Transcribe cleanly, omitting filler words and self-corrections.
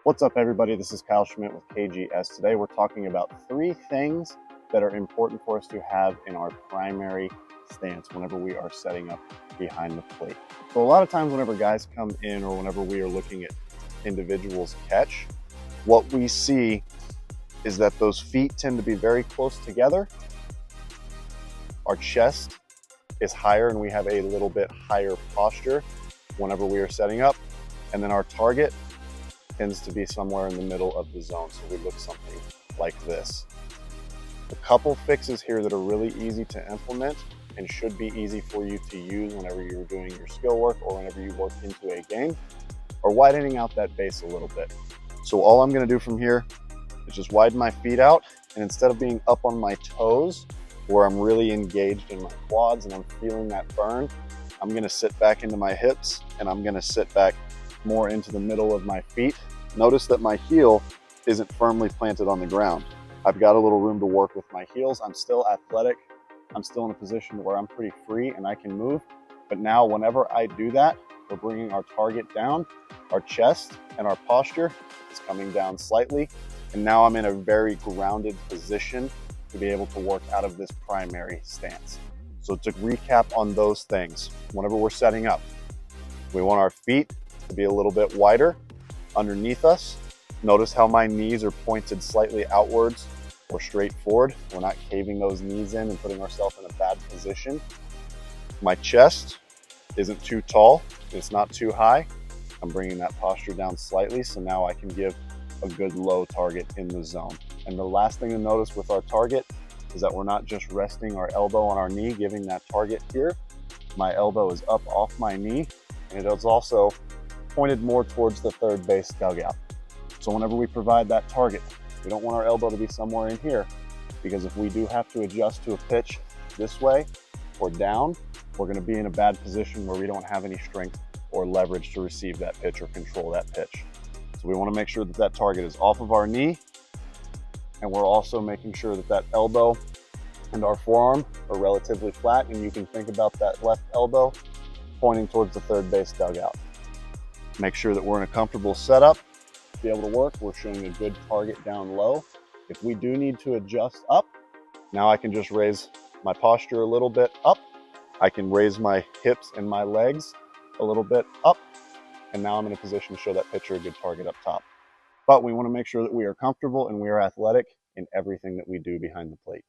What's up, everybody? This is Kyle Schmidt with KGS. Today we're talking about 3 things that are important for us to have in our primary stance whenever we are setting up behind the plate. So a lot of times whenever guys come in or whenever we are looking at individuals catch, what we see is that those feet tend to be very close together. Our chest is higher and we have a little bit higher posture whenever we are setting up. And then our target tends to be somewhere in the middle of the zone. So we look something like this. A couple fixes here that are really easy to implement and should be easy for you to use whenever you're doing your skill work or whenever you work into a game, are widening out that base a little bit. So all I'm gonna do from here is just widen my feet out, and instead of being up on my toes where I'm really engaged in my quads and I'm feeling that burn, I'm gonna sit back into my hips and I'm gonna sit back more into the middle of my feet. Notice that my heel isn't firmly planted on the ground. I've got a little room to work with my heels. I'm still athletic. I'm still in a position where I'm pretty free and I can move. But now whenever I do that, we're bringing our target down, our chest and our posture is coming down slightly. And now I'm in a very grounded position to be able to work out of this primary stance. So to recap on those things, whenever we're setting up, we want our feet to be a little bit wider underneath us. Notice how my knees are pointed slightly outwards or straight forward. We're not caving those knees in and putting ourselves in a bad position. My chest isn't too tall, it's not too high. I'm bringing that posture down slightly, so now I can give a good low target in the zone. And the last thing to notice with our target is that we're not just resting our elbow on our knee, giving that target here. My elbow is up off my knee, and it is also pointed more towards the third base dugout. So whenever we provide that target, we don't want our elbow to be somewhere in here, because if we do have to adjust to a pitch this way or down, we're going to be in a bad position where we don't have any strength or leverage to receive that pitch or control that pitch. So we want to make sure that that target is off of our knee, and we're also making sure that that elbow and our forearm are relatively flat, and you can think about that left elbow pointing towards the third base dugout. Make sure that we're in a comfortable setup to be able to work. We're showing a good target down low. If we do need to adjust up, now I can just raise my posture a little bit up. I can raise my hips and my legs a little bit up. And now I'm in a position to show that pitcher a good target up top. But we want to make sure that we are comfortable and we are athletic in everything that we do behind the plate.